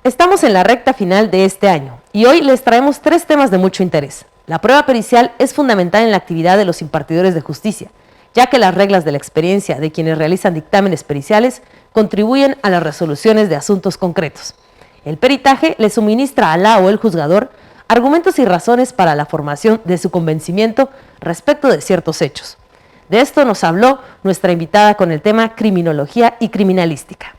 Estamos en la recta final de este año y hoy les traemos 3 temas de mucho interés. La prueba pericial es fundamental en la actividad de los impartidores de justicia, ya que las reglas de la experiencia de quienes realizan dictámenes periciales contribuyen a las resoluciones de asuntos concretos. El peritaje le suministra a la o el juzgador argumentos y razones para la formación de su convencimiento respecto de ciertos hechos. De esto nos habló nuestra invitada con el tema criminología y criminalística.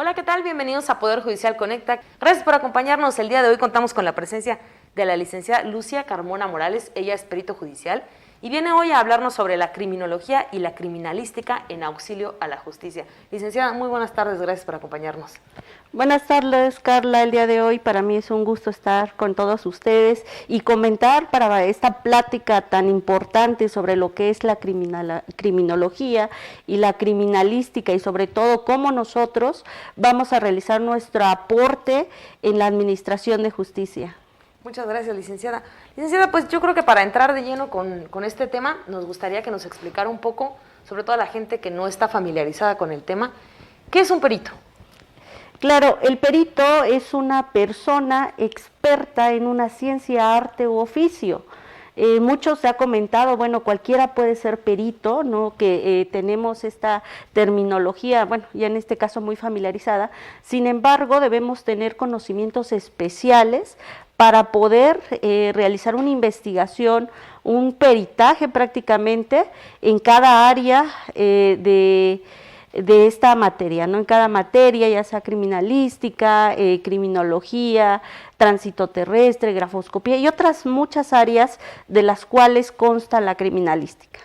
Hola, ¿qué tal? Bienvenidos a Poder Judicial Conecta. Gracias por acompañarnos. El día de hoy contamos con la presencia de la licenciada Lucia Carmona Morales. Ella es perito judicial y viene hoy a hablarnos sobre la criminología y la criminalística en auxilio a la justicia. Licenciada, muy buenas tardes. Gracias por acompañarnos. Buenas tardes, Carla. El día de hoy para mí es un gusto estar con todos ustedes y comentar para esta plática tan importante sobre lo que es la criminología y la criminalística y sobre todo cómo nosotros vamos a realizar nuestro aporte en la administración de justicia. Muchas gracias, licenciada. Licenciada, pues yo creo que para entrar de lleno con este tema, nos gustaría que nos explicara un poco, sobre todo a la gente que no está familiarizada con el tema, ¿qué es un perito? Claro, el perito es una persona experta en una ciencia, arte u oficio. Mucho se ha comentado, bueno, cualquiera puede ser perito, ¿no? Que tenemos esta terminología, bueno, ya en este caso muy familiarizada. Sin embargo, debemos tener conocimientos especiales para poder realizar una investigación, un peritaje prácticamente en cada área de esta materia, ¿no? En cada materia, ya sea criminalística, criminología, tránsito terrestre, grafoscopía y otras muchas áreas de las cuales consta la criminalística.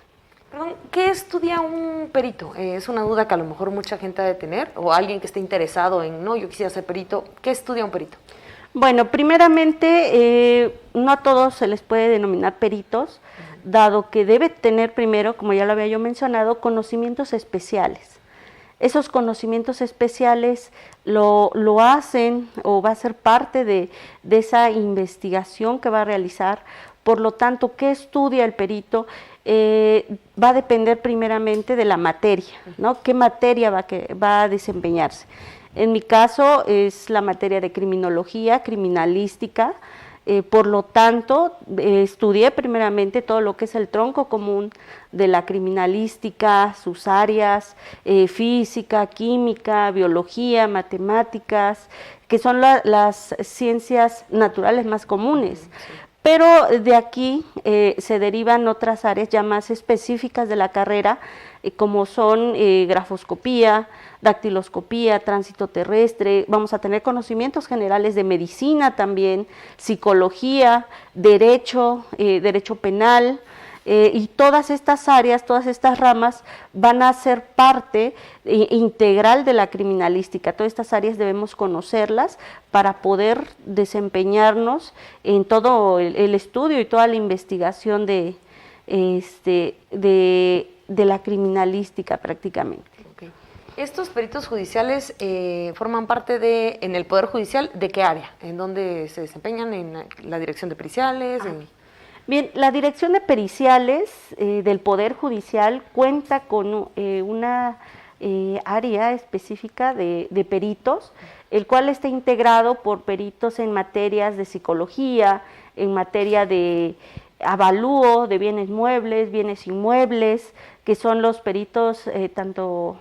Perdón, ¿qué estudia un perito? Es una duda que a lo mejor mucha gente ha de tener, o alguien que esté interesado en, no, yo quisiera ser perito, ¿qué estudia un perito? Bueno, primeramente, no a todos se les puede denominar peritos, dado que debe tener primero, como ya lo había yo mencionado, conocimientos especiales. Esos conocimientos especiales lo hacen o va a ser parte de esa investigación que va a realizar. Por lo tanto, ¿qué estudia el perito? Va a depender primeramente de la materia, ¿no? ¿Qué materia va a desempeñarse? En mi caso es la materia de criminología, criminalística. Por lo tanto, estudié primeramente todo lo que es el tronco común de la criminalística, sus áreas, física, química, biología, matemáticas, que son las ciencias naturales más comunes. Pero de aquí se derivan otras áreas ya más específicas de la carrera, como son grafoscopía, dactiloscopía, tránsito terrestre. Vamos a tener conocimientos generales de medicina también, psicología, derecho, derecho penal, y todas estas áreas, todas estas ramas van a ser parte integral de la criminalística. Todas estas áreas debemos conocerlas para poder desempeñarnos en todo el estudio y toda la investigación de la criminalística prácticamente. Okay. ¿Estos peritos judiciales forman parte en el Poder Judicial, de qué área? ¿En dónde se desempeñan? ¿En la dirección de periciales? Bien, la Dirección de Periciales del Poder Judicial cuenta con una área específica de peritos, el cual está integrado por peritos en materias de psicología, en materia de avalúo de bienes muebles, bienes inmuebles, que son los peritos tanto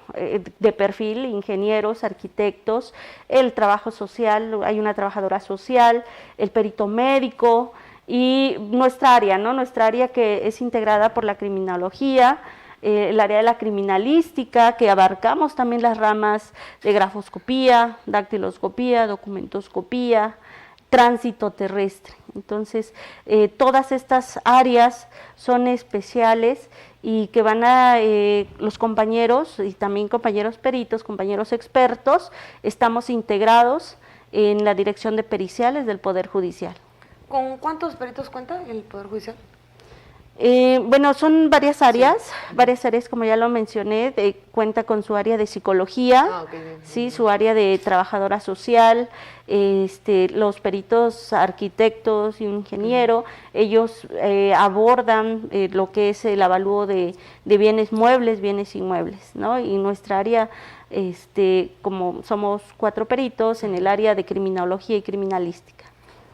de perfil, ingenieros, arquitectos, el trabajo social, hay una trabajadora social, el perito médico, y nuestra área, ¿no? Nuestra área que es integrada por la criminología, el área de la criminalística, que abarcamos también las ramas de grafoscopía, dactiloscopía, documentoscopía, tránsito terrestre. Entonces, todas estas áreas son especiales y que van a los compañeros y también compañeros peritos, compañeros expertos, estamos integrados en la Dirección de Periciales del Poder Judicial. ¿Con cuántos peritos cuenta el Poder Judicial? Bueno, son varias áreas, como ya lo mencioné, cuenta con su área de psicología, sí, su área de trabajadora social, los peritos arquitectos y un ingeniero, ellos abordan lo que es el avalúo de bienes muebles, bienes inmuebles, ¿no? Y nuestra área como somos 4 peritos en el área de criminología y criminalística.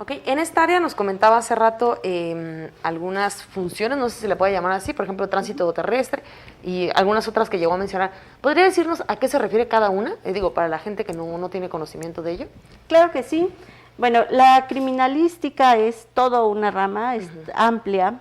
Ok, en esta área nos comentaba hace rato algunas funciones, no sé si se le puede llamar así, por ejemplo, tránsito terrestre y algunas otras que llegó a mencionar. ¿Podría decirnos a qué se refiere cada una? Digo, para la gente que no tiene conocimiento de ello. Claro que sí. Bueno, la criminalística es toda una rama, es amplia.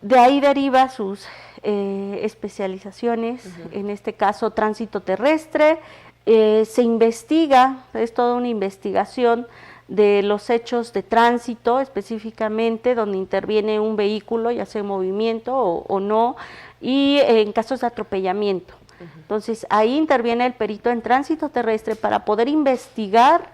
De ahí deriva sus especializaciones, en este caso tránsito terrestre. Se investiga, es toda una investigación de los hechos de tránsito específicamente, donde interviene un vehículo, ya sea en movimiento o no, y en casos de atropellamiento. Entonces, ahí interviene el perito en tránsito terrestre para poder investigar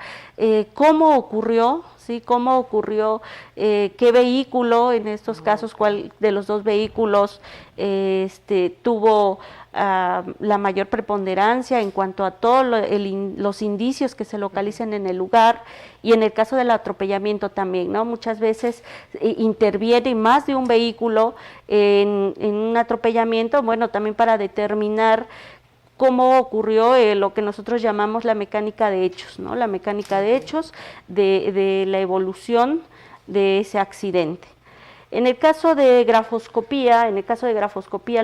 cómo ocurrió, ¿sí? Cómo ocurrió, qué vehículo, en estos casos, cuál de los 2 vehículos tuvo la mayor preponderancia en cuanto a todos los indicios que se localicen en el lugar, y en el caso del atropellamiento también, ¿no? Muchas veces interviene más de un vehículo en un atropellamiento, bueno, también para determinar cómo ocurrió lo que nosotros llamamos la mecánica de hechos, ¿no? La mecánica de hechos de la evolución de ese accidente. En el caso de grafoscopía,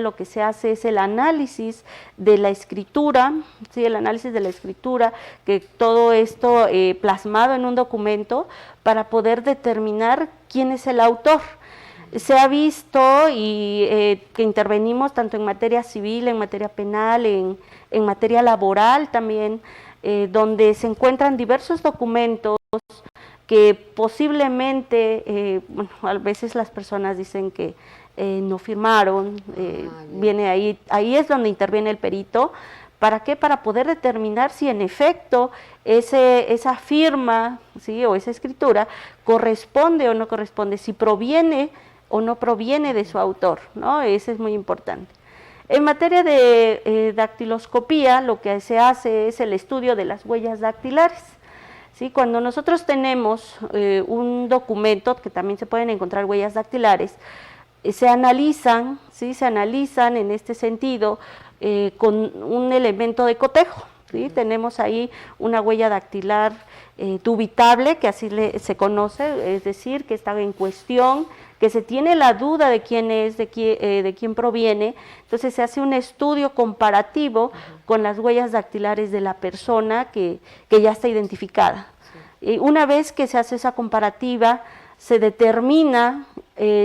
lo que se hace es el análisis de la escritura, ¿sí? El análisis de la escritura, que todo esto plasmado en un documento para poder determinar quién es el autor. Se ha visto que intervenimos tanto en materia civil, en materia penal, en materia laboral también, donde se encuentran diversos documentos que posiblemente, bueno, a veces las personas dicen que no firmaron, viene ahí es donde interviene el perito. ¿Para qué? Para poder determinar si en efecto esa firma, ¿sí? O esa escritura corresponde o no corresponde, si proviene o no proviene de su autor, ¿no? Eso es muy importante. En materia de dactiloscopía, lo que se hace es el estudio de las huellas dactilares. ¿Sí? Cuando nosotros tenemos un documento, que también se pueden encontrar huellas dactilares, se analizan, ¿sí? Se analizan en este sentido con un elemento de cotejo, ¿sí? Tenemos ahí una huella dactilar dubitable, que así se conoce, es decir, que está en cuestión, que se tiene la duda de quién es, de quién proviene. Entonces se hace un estudio comparativo con las huellas dactilares de la persona que ya está identificada. Y una vez que se hace esa comparativa, se determina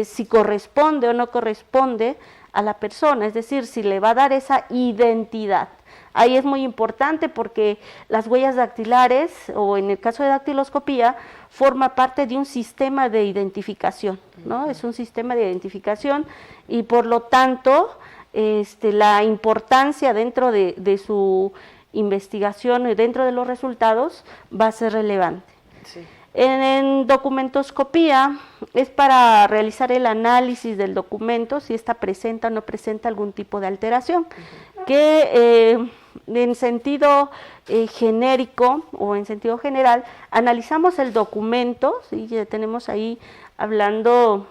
si corresponde o no corresponde a la persona, es decir, si le va a dar esa identidad. Ahí es muy importante porque las huellas dactilares, o en el caso de dactiloscopía, forma parte de un sistema de identificación, ¿no? Es un sistema de identificación y por lo tanto la importancia dentro de su investigación y dentro de los resultados va a ser relevante. Sí. En documentoscopía es para realizar el análisis del documento, si ésta presenta o no presenta algún tipo de alteración, que en sentido genérico o en sentido general, analizamos el documento, ¿sí? Ya tenemos ahí hablando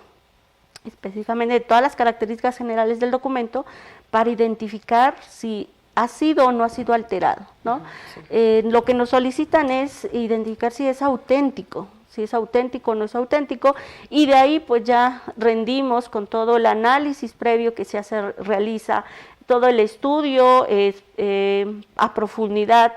específicamente de todas las características generales del documento para identificar si ha sido o no ha sido alterado, ¿no? Sí. Lo que nos solicitan es identificar si es auténtico o no es auténtico, y de ahí pues ya rendimos con todo el análisis previo que se realiza, todo el estudio a profundidad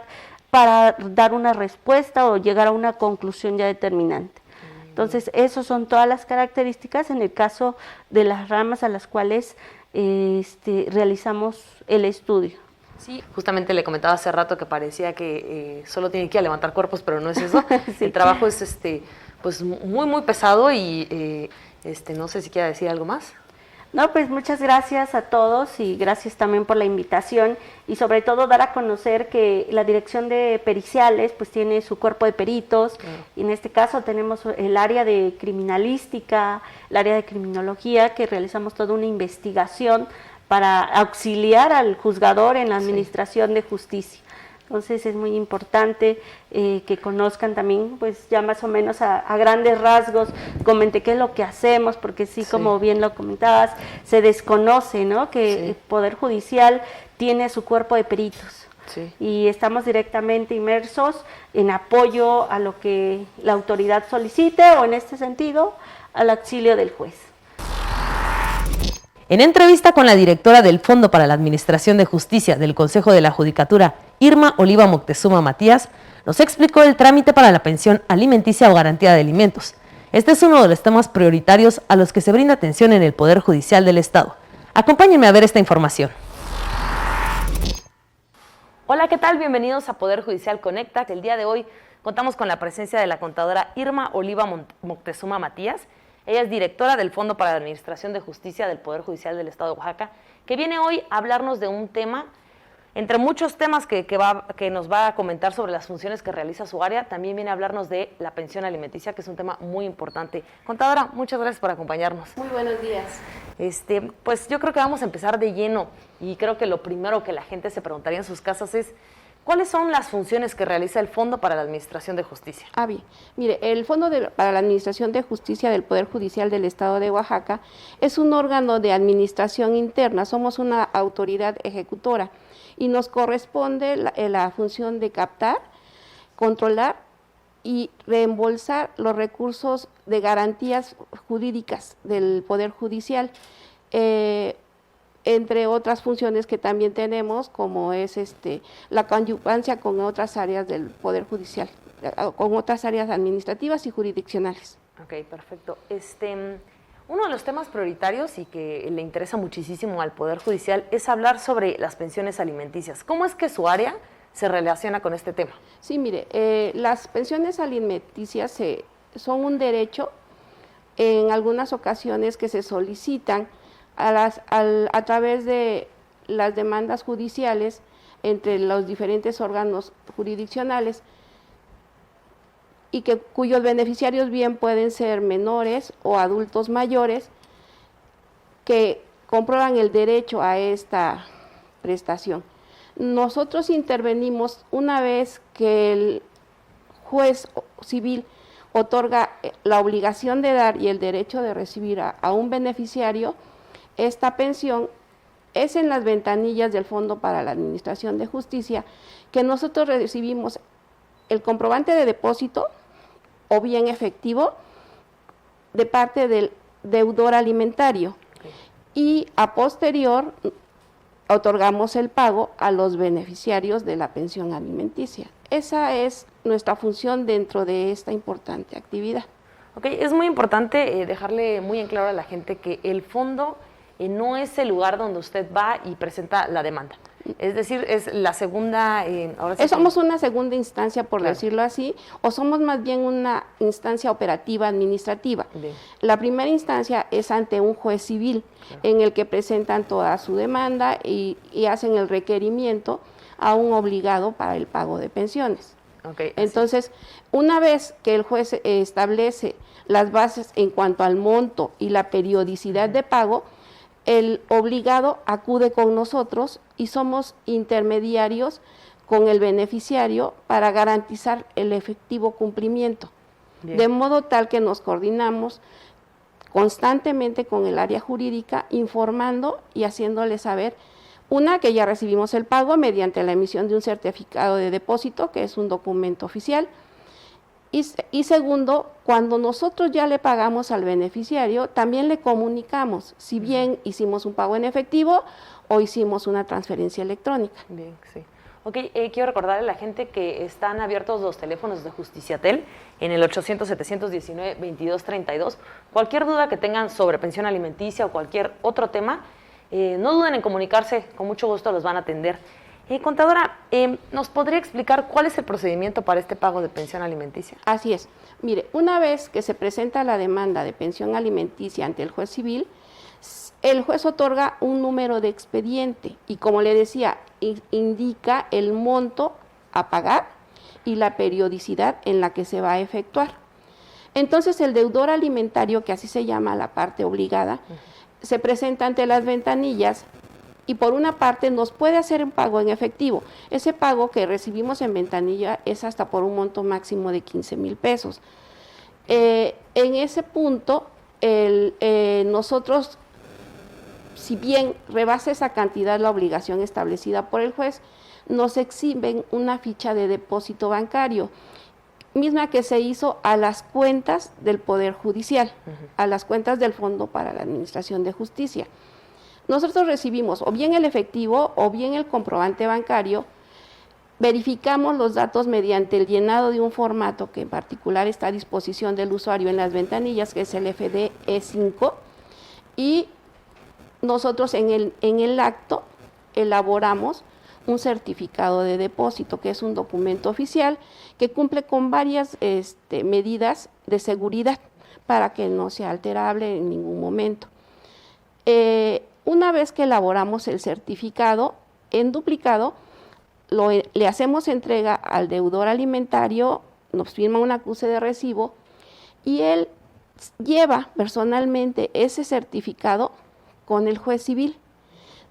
para dar una respuesta o llegar a una conclusión ya determinante. Entonces, esas son todas las características en el caso de las ramas a las cuales realizamos el estudio. Sí, justamente le comentaba hace rato que parecía que solo tiene que ir a levantar cuerpos, pero no es eso. Sí. El trabajo es pues muy pesado y no sé si quiera decir algo más. No, pues muchas gracias a todos y gracias también por la invitación y sobre todo dar a conocer que la Dirección de Periciales pues tiene su cuerpo de peritos, y en este caso tenemos el área de criminalística, el área de criminología, que realizamos toda una investigación para auxiliar al juzgador en la administración de justicia. Entonces es muy importante que conozcan también, pues ya más o menos a grandes rasgos, comenté qué es lo que hacemos, porque sí, como bien lo comentabas, se desconoce, ¿no? Que el Poder Judicial tiene su cuerpo de peritos. Sí. Y estamos directamente inmersos en apoyo a lo que la autoridad solicite o en este sentido al auxilio del juez. En entrevista con la directora del Fondo para la Administración de Justicia del Consejo de la Judicatura, Irma Oliva Moctezuma Matías, nos explicó el trámite para la pensión alimenticia o garantía de alimentos. Este es uno de los temas prioritarios a los que se brinda atención en el Poder Judicial del Estado. Acompáñenme a ver esta información. Hola, ¿qué tal? Bienvenidos a Poder Judicial Conecta. El día de hoy contamos con la presencia de la contadora Irma Oliva Moctezuma Matías. Ella es directora del Fondo para la Administración de Justicia del Poder Judicial del Estado de Oaxaca, que viene hoy a hablarnos de un tema, entre muchos temas que nos va a comentar sobre las funciones que realiza su área. También viene a hablarnos de la pensión alimenticia, que es un tema muy importante. Contadora, muchas gracias por acompañarnos. Muy buenos días. Pues yo creo que vamos a empezar de lleno, y creo que lo primero que la gente se preguntaría en sus casas es: ¿cuáles son las funciones que realiza el Fondo para la Administración de Justicia? Bien. Mire, el Fondo para la Administración de Justicia del Poder Judicial del Estado de Oaxaca es un órgano de administración interna, somos una autoridad ejecutora y nos corresponde la función de captar, controlar y reembolsar los recursos de garantías jurídicas del Poder Judicial, entre otras funciones que también tenemos, como es la conyugancia con otras áreas del Poder Judicial, con otras áreas administrativas y jurisdiccionales. Ok, perfecto. Uno de los temas prioritarios y que le interesa muchísimo al Poder Judicial es hablar sobre las pensiones alimenticias. ¿Cómo es que su área se relaciona con este tema? Sí, mire, las pensiones alimenticias son un derecho en algunas ocasiones que se solicitan a través de las demandas judiciales entre los diferentes órganos jurisdiccionales, y cuyos beneficiarios bien pueden ser menores o adultos mayores que comprueban el derecho a esta prestación. Nosotros intervenimos una vez que el juez civil otorga la obligación de dar y el derecho de recibir a un beneficiario esta pensión. Es en las ventanillas del Fondo para la Administración de Justicia que nosotros recibimos el comprobante de depósito o bien efectivo de parte del deudor alimentario, y a posterior otorgamos el pago a los beneficiarios de la pensión alimenticia. Esa es nuestra función dentro de esta importante actividad. Ok, es muy importante dejarle muy en claro a la gente que el fondo no es el lugar donde usted va y presenta la demanda. Es decir, es la segunda... ahora sí somos una segunda instancia, por decirlo así, o somos más bien una instancia operativa administrativa. Bien. La primera instancia es ante un juez civil, en el que presentan toda su demanda y hacen el requerimiento a un obligado para el pago de pensiones. Okay, entonces, una vez que el juez establece las bases en cuanto al monto y la periodicidad de pago, el obligado acude con nosotros y somos intermediarios con el beneficiario para garantizar el efectivo cumplimiento. Bien. De modo tal que nos coordinamos constantemente con el área jurídica, informando y haciéndole saber, que ya recibimos el pago mediante la emisión de un certificado de depósito, que es un documento oficial, y segundo, cuando nosotros ya le pagamos al beneficiario, también le comunicamos si bien hicimos un pago en efectivo o hicimos una transferencia electrónica. Bien, sí. Ok, quiero recordarle a la gente que están abiertos los teléfonos de Justiciatel en el 800-719-2232. Cualquier duda que tengan sobre pensión alimenticia o cualquier otro tema, no duden en comunicarse, con mucho gusto los van a atender. Contadora, ¿nos podría explicar cuál es el procedimiento para este pago de pensión alimenticia? Así es. Mire, una vez que se presenta la demanda de pensión alimenticia ante el juez civil, el juez otorga un número de expediente y, como le decía, indica el monto a pagar y la periodicidad en la que se va a efectuar. Entonces, el deudor alimentario, que así se llama la parte obligada, se presenta ante las ventanillas y por una parte nos puede hacer un pago en efectivo. Ese pago que recibimos en ventanilla es hasta por un monto máximo de 15,000 pesos. En ese punto, nosotros, si bien rebasa esa cantidad la obligación establecida por el juez, nos exhiben una ficha de depósito bancario, misma que se hizo a las cuentas del Poder Judicial, a las cuentas del Fondo para la Administración de Justicia. Nosotros recibimos o bien el efectivo o bien el comprobante bancario, verificamos los datos mediante el llenado de un formato que en particular está a disposición del usuario en las ventanillas, que es el FDE5, y nosotros en el acto elaboramos un certificado de depósito, que es un documento oficial que cumple con varias medidas de seguridad para que no sea alterable en ningún momento. Una vez que elaboramos el certificado en duplicado, le hacemos entrega al deudor alimentario, nos firma un acuse de recibo y él lleva personalmente ese certificado con el juez civil,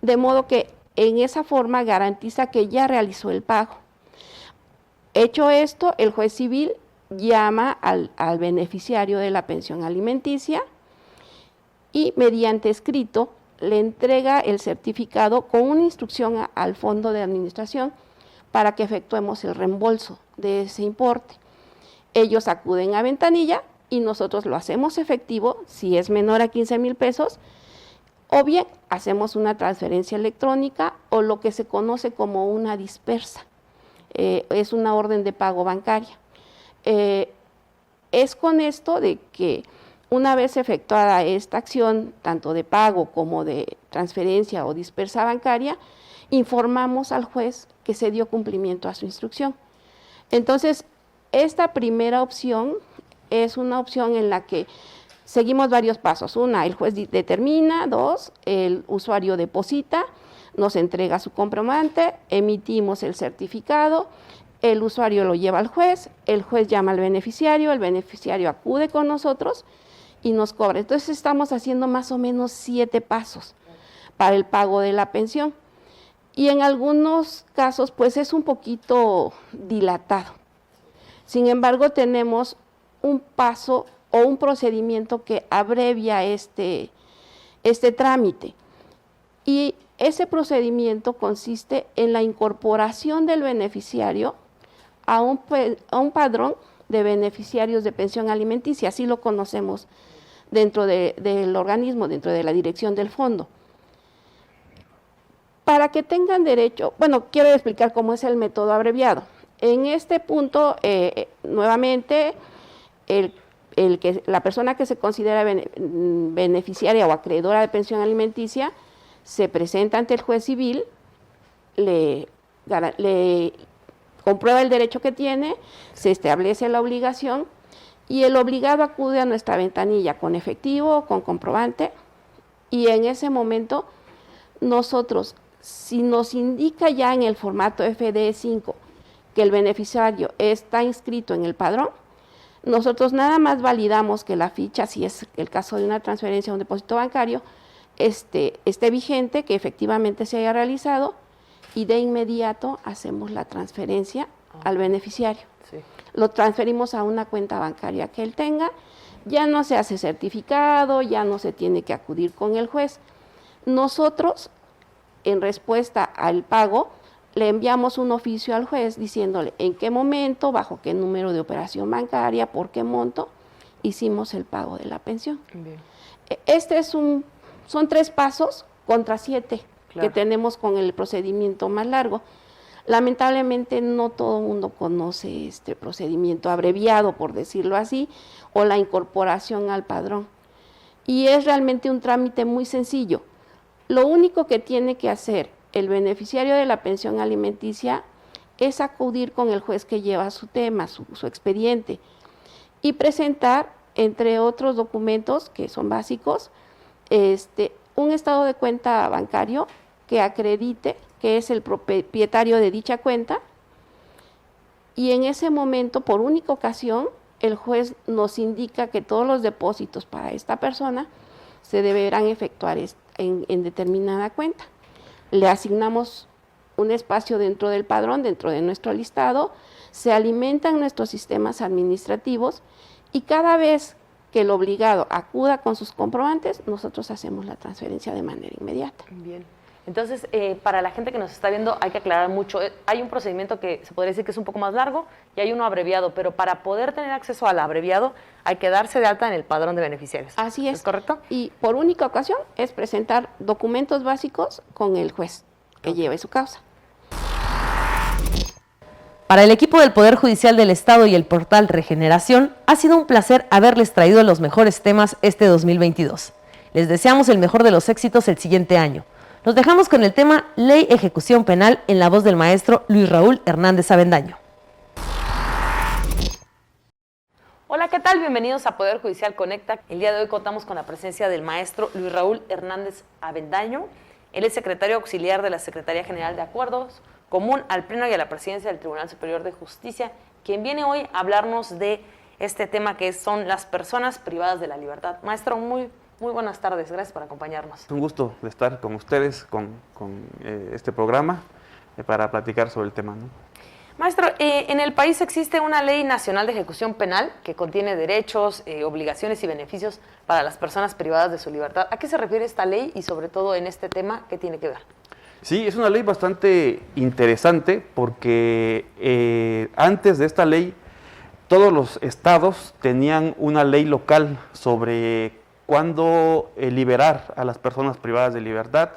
de modo que en esa forma garantiza que ya realizó el pago. Hecho esto, el juez civil llama al beneficiario de la pensión alimenticia y mediante escrito le entrega el certificado con una instrucción al Fondo de Administración para que efectuemos el reembolso de ese importe. Ellos acuden a ventanilla y nosotros lo hacemos efectivo si es menor a 15,000 pesos, o bien hacemos una transferencia electrónica o lo que se conoce como una dispersa. Es una orden de pago bancaria. Es con esto de que una vez efectuada esta acción, tanto de pago como de transferencia o dispersa bancaria, informamos al juez que se dio cumplimiento a su instrucción. Entonces, esta primera opción es una opción en la que seguimos varios pasos. Una, el juez determina. Dos, el usuario deposita, nos entrega su comprobante, emitimos el certificado, el usuario lo lleva al juez, el juez llama al beneficiario, el beneficiario acude con nosotros y nos cobra. Entonces estamos haciendo más o menos 7 pasos para el pago de la pensión. Y en algunos casos pues es un poquito dilatado. Sin embargo, tenemos un paso o un procedimiento que abrevia este trámite. Y ese procedimiento consiste en la incorporación del beneficiario a un padrón de beneficiarios de pensión alimenticia, así lo conocemos dentro del organismo, dentro de la dirección del fondo. Para que tengan derecho, bueno, quiero explicar cómo es el método abreviado. En este punto, nuevamente, la persona que se considera beneficiaria o acreedora de pensión alimenticia se presenta ante el juez civil, le comprueba el derecho que tiene, se establece la obligación y el obligado acude a nuestra ventanilla con efectivo, con comprobante, y en ese momento nosotros, si nos indica ya en el formato FDE5 que el beneficiario está inscrito en el padrón, nosotros nada más validamos que la ficha, si es el caso de una transferencia o un depósito bancario, esté vigente, que efectivamente se haya realizado, y de inmediato hacemos la transferencia al beneficiario. Sí. Lo transferimos a una cuenta bancaria que él tenga, ya no se hace certificado, ya no se tiene que acudir con el juez. Nosotros, en respuesta al pago, le enviamos un oficio al juez diciéndole en qué momento, bajo qué número de operación bancaria, por qué monto, hicimos el pago de la pensión. Bien. Son 3 pasos contra 7 que tenemos con el procedimiento más largo. Lamentablemente no todo el mundo conoce este procedimiento abreviado, por decirlo así, o la incorporación al padrón. Y es realmente un trámite muy sencillo. Lo único que tiene que hacer el beneficiario de la pensión alimenticia es acudir con el juez que lleva su tema, su expediente, y presentar, entre otros documentos que son básicos, un estado de cuenta bancario que acredite que es el propietario de dicha cuenta, y en ese momento, por única ocasión, el juez nos indica que todos los depósitos para esta persona se deberán efectuar en determinada cuenta. Le asignamos un espacio dentro del padrón, dentro de nuestro listado, se alimentan nuestros sistemas administrativos y cada vez que el obligado acuda con sus comprobantes, nosotros hacemos la transferencia de manera inmediata. Bien. Entonces, para la gente que nos está viendo hay que aclarar mucho. Hay un procedimiento que se podría decir que es un poco más largo y hay uno abreviado, pero para poder tener acceso al abreviado hay que darse de alta en el padrón de beneficiarios. Así es. ¿Es correcto? Y por única ocasión es presentar documentos básicos con el juez que lleve su causa. Para el equipo del Poder Judicial del Estado y el portal Regeneración, ha sido un placer haberles traído los mejores temas este 2022. Les deseamos el mejor de los éxitos el siguiente año. Nos dejamos con el tema Ley Ejecución Penal en la voz del maestro Luis Raúl Hernández Avendaño. Hola, ¿qué tal? Bienvenidos a Poder Judicial Conecta. El día de hoy contamos con la presencia del maestro Luis Raúl Hernández Avendaño. Él es secretario auxiliar de la Secretaría General de Acuerdos, común al Pleno y a la Presidencia del Tribunal Superior de Justicia, quien viene hoy a hablarnos de este tema que son las personas privadas de la libertad. Maestro, muy buenas tardes, gracias por acompañarnos. Es un gusto de estar con ustedes, con este programa, para platicar sobre el tema, ¿no? Maestro, en el país existe una ley nacional de ejecución penal que contiene derechos, obligaciones y beneficios para las personas privadas de su libertad. ¿A qué se refiere esta ley y sobre todo en este tema, qué tiene que ver? Sí, es una ley bastante interesante porque antes de esta ley todos los estados tenían una ley local sobre cuándo liberar a las personas privadas de libertad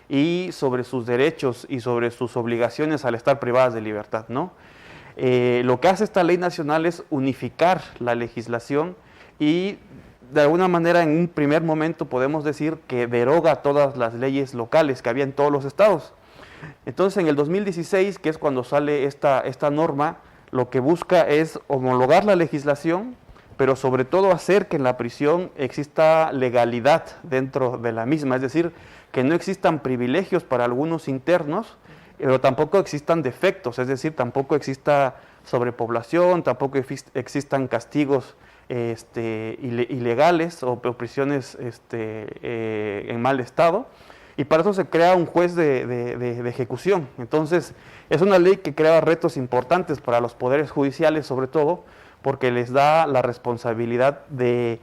y sobre sus derechos y sobre sus obligaciones al estar privadas de libertad, ¿no? Lo que hace esta ley nacional es unificar la legislación y de alguna manera en un primer momento podemos decir que deroga todas las leyes locales que había en todos los estados. Entonces en el 2016, que es cuando sale esta norma, lo que busca es homologar la legislación, pero sobre todo hacer que en la prisión exista legalidad dentro de la misma, es decir, que no existan privilegios para algunos internos, pero tampoco existan defectos, es decir, tampoco exista sobrepoblación, tampoco existan castigos ilegales o prisiones en mal estado, y para eso se crea un juez de ejecución. Entonces, es una ley que crea retos importantes para los poderes judiciales, sobre todo, porque les da la responsabilidad de,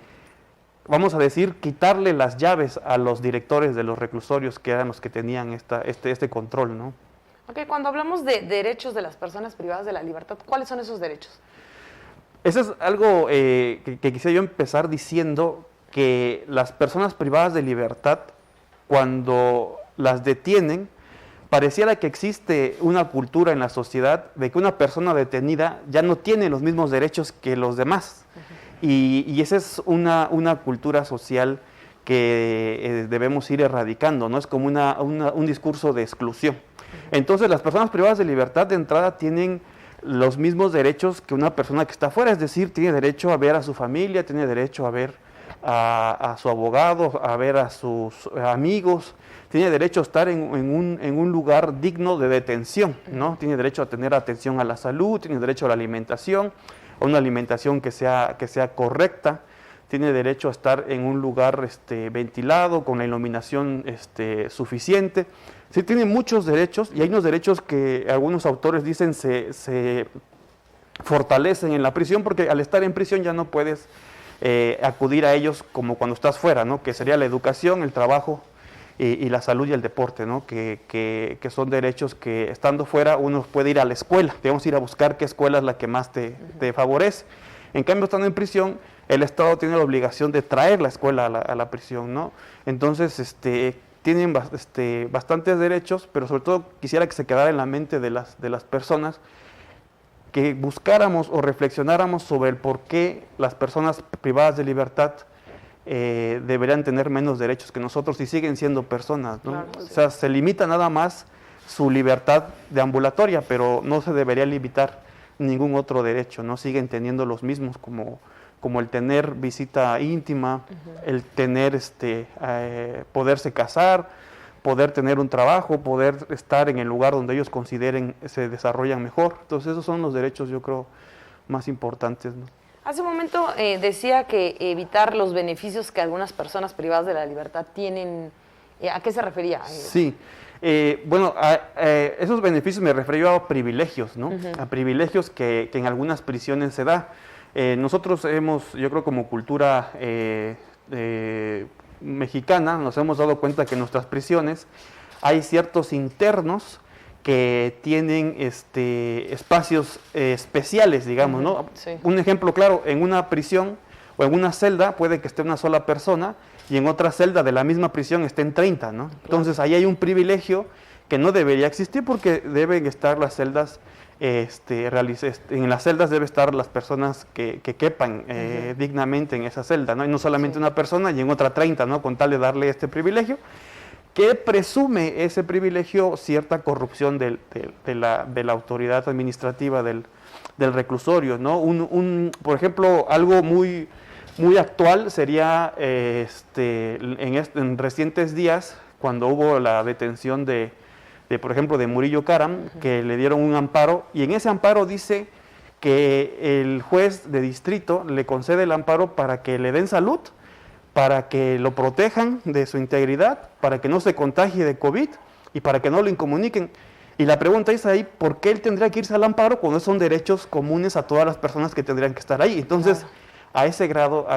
vamos a decir, quitarle las llaves a los directores de los reclusorios, que eran los que tenían este control, ¿no? Ok, cuando hablamos de derechos de las personas privadas de la libertad, ¿cuáles son esos derechos? Eso es algo que quisiera yo empezar diciendo, que las personas privadas de libertad, cuando las detienen, pareciera que existe una cultura en la sociedad de que una persona detenida ya no tiene los mismos derechos que los demás. Y esa es una cultura social que debemos ir erradicando, ¿no? Es como un discurso de exclusión. Entonces las personas privadas de libertad de entrada tienen los mismos derechos que una persona que está afuera, es decir, tiene derecho a ver a su familia, tiene derecho a ver a su abogado, a ver a sus amigos, tiene derecho a estar en un lugar digno de detención, ¿no? Tiene derecho a tener atención a la salud, tiene derecho a la alimentación, a una alimentación que sea correcta, tiene derecho a estar en un lugar ventilado, con la iluminación suficiente. Sí, tiene muchos derechos, y hay unos derechos que algunos autores dicen se fortalecen en la prisión, porque al estar en prisión ya no puedes acudir a ellos como cuando estás fuera, ¿no? Que sería la educación, el trabajo y la salud y el deporte, ¿no? Que son derechos que estando fuera uno puede ir a la escuela, debemos ir a buscar qué escuela es la que más te favorece. En cambio, estando en prisión, el Estado tiene la obligación de traer la escuela a la prisión, ¿no? Entonces, tienen bastantes derechos, pero sobre todo quisiera que se quedara en la mente de las personas, que buscáramos o reflexionáramos sobre el por qué las personas privadas de libertad deberían tener menos derechos que nosotros y siguen siendo personas, ¿no? Claro, sí. O sea, se limita nada más su libertad de ambulatoria, pero no se debería limitar ningún otro derecho, ¿no? Siguen teniendo los mismos, como el tener visita íntima, el tener poderse casar, poder tener un trabajo, poder estar en el lugar donde ellos consideren se desarrollan mejor. Entonces esos son los derechos, yo creo, más importantes, ¿no? Hace un momento decía que evitar los beneficios que algunas personas privadas de la libertad tienen. ¿A qué se refería? Sí, bueno, esos beneficios me refiero a privilegios, ¿no? A privilegios que en algunas prisiones se da. Nosotros yo creo como cultura mexicana, nos hemos dado cuenta que en nuestras prisiones hay ciertos internos que tienen espacios especiales, digamos, ¿no? Sí. Un ejemplo claro, en una prisión o en una celda puede que esté una sola persona y en otra celda de la misma prisión estén 30, ¿no? Entonces ahí hay un privilegio que no debería existir porque deben estar las celdas, en las celdas deben estar las personas que quepan dignamente en esa celda, ¿no? Y no solamente una persona y en otra 30, ¿no? Con tal de darle este privilegio, que presume ese privilegio cierta corrupción de la autoridad administrativa del reclusorio, ¿no? Por ejemplo, algo muy actual sería en recientes días, cuando hubo la detención por ejemplo, de Murillo Karam, que le dieron un amparo, y en ese amparo dice que el juez de distrito le concede el amparo para que le den salud, para que lo protejan de su integridad, para que no se contagie de COVID y para que no lo incomuniquen. Y la pregunta es ahí, ¿por qué él tendría que irse al amparo cuando son derechos comunes a todas las personas que tendrían que estar ahí? Entonces, a ese grado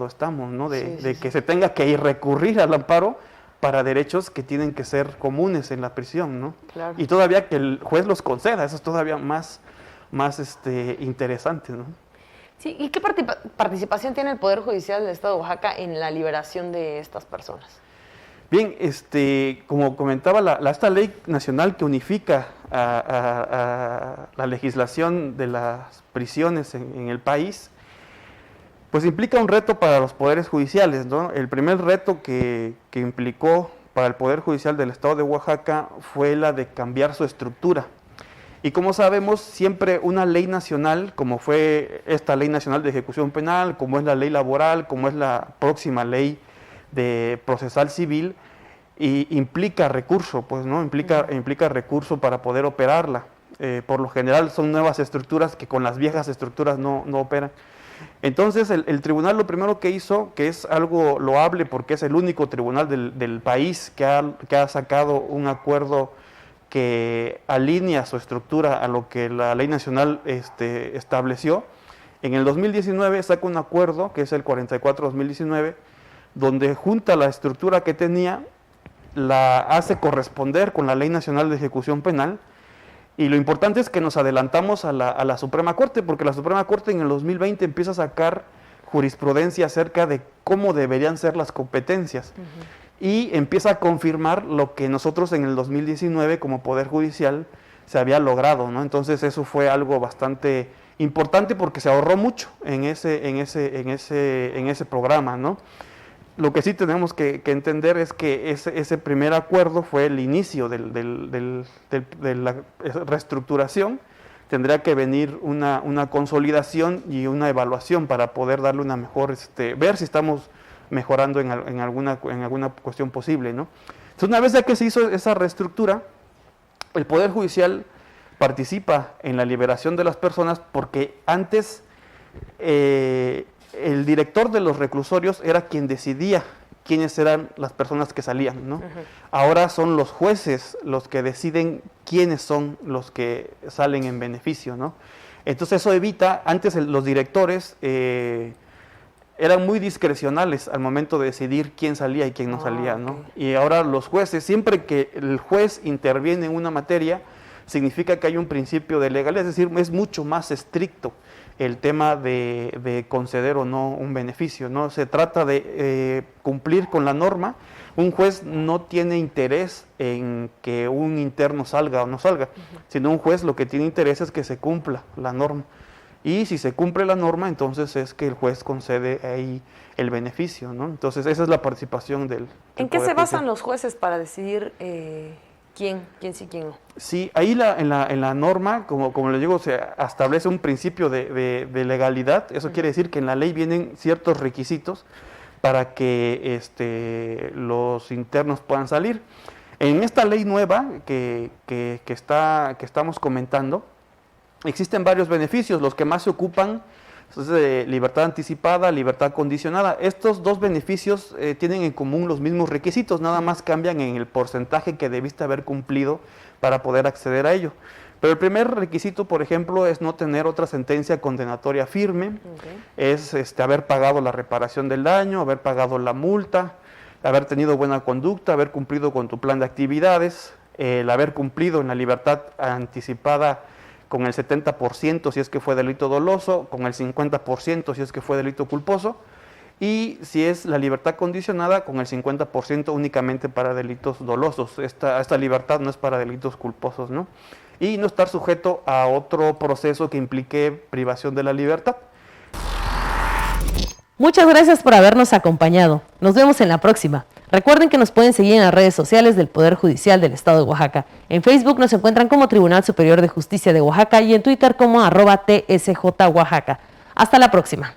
estamos, ¿no? De que se tenga que ir recurrir al amparo para derechos que tienen que ser comunes en la prisión, ¿no? Claro. Y todavía que el juez los conceda, eso es todavía más interesante, ¿no? Sí, ¿y qué participación tiene el Poder Judicial del Estado de Oaxaca en la liberación de estas personas? Bien, como comentaba, esta ley nacional que unifica a la legislación de las prisiones en el país, pues implica un reto para los poderes judiciales, ¿no? El primer reto que implicó para el Poder Judicial del Estado de Oaxaca fue la de cambiar su estructura. Y como sabemos, siempre una ley nacional, como fue esta Ley Nacional de Ejecución Penal, como es la ley laboral, como es la próxima ley de procesal civil, implica recurso, pues, ¿no? Implica recurso para poder operarla. Por lo general son nuevas estructuras que con las viejas estructuras no operan. Entonces el tribunal lo primero que hizo, que es algo loable porque es el único tribunal del país que ha sacado un acuerdo que alinea su estructura a lo que la ley nacional estableció. En el 2019 saca un acuerdo, que es el 44-2019, donde junta la estructura que tenía, la hace corresponder con la Ley Nacional de Ejecución Penal. Y lo importante es que nos adelantamos a la Suprema Corte, porque la Suprema Corte en el 2020 empieza a sacar jurisprudencia acerca de cómo deberían ser las competencias. Y empieza a confirmar lo que nosotros en el 2019 como Poder Judicial se había logrado, ¿no? Entonces eso fue algo bastante importante porque se ahorró mucho en ese programa, ¿no? Lo que sí tenemos que entender es que ese primer acuerdo fue el inicio de la reestructuración. Tendría que venir una consolidación y una evaluación para poder darle una mejor, ver si estamos mejorando en alguna cuestión posible, ¿no? Entonces, una vez ya que se hizo esa reestructura, el Poder Judicial participa en la liberación de las personas porque antes el director de los reclusorios era quien decidía quiénes eran las personas que salían, ¿no? Ahora son los jueces los que deciden quiénes son los que salen en beneficio, ¿no? Entonces eso evita, antes los directores eran muy discrecionales al momento de decidir quién salía y quién no salía, ¿no? Y ahora los jueces, siempre que el juez interviene en una materia, significa que hay un principio de legalidad, es decir, es mucho más estricto el tema de conceder o no un beneficio, ¿no? Se trata de cumplir con la norma. Un juez no tiene interés en que un interno salga o no salga, sino un juez lo que tiene interés es que se cumpla la norma. Y si se cumple la norma, entonces es que el juez concede ahí el beneficio, ¿no? Entonces esa es la participación del ¿En qué Poder se basan Judicial. los jueces para decidir quién sí, quién no? Sí, ahí en la norma, como les digo, se establece un principio de legalidad. Eso quiere decir que en la ley vienen ciertos requisitos para que los internos puedan salir. En esta ley nueva que estamos comentando, existen varios beneficios. Los que más se ocupan es de libertad anticipada, libertad condicionada. Estos dos beneficios tienen en común los mismos requisitos, nada más cambian en el porcentaje que debiste haber cumplido para poder acceder a ello. Pero el primer requisito, por ejemplo, es no tener otra sentencia condenatoria firme, es haber pagado la reparación del daño, haber pagado la multa, haber tenido buena conducta, haber cumplido con tu plan de actividades, el haber cumplido en la libertad anticipada con el 70% si es que fue delito doloso, con el 50% si es que fue delito culposo, y si es la libertad condicionada, con el 50% únicamente para delitos dolosos. Esta libertad no es para delitos culposos, ¿no? Y no estar sujeto a otro proceso que implique privación de la libertad. Muchas gracias por habernos acompañado. Nos vemos en la próxima. Recuerden que nos pueden seguir en las redes sociales del Poder Judicial del Estado de Oaxaca. En Facebook nos encuentran como Tribunal Superior de Justicia de Oaxaca y en Twitter como @TSJ Oaxaca. Hasta la próxima.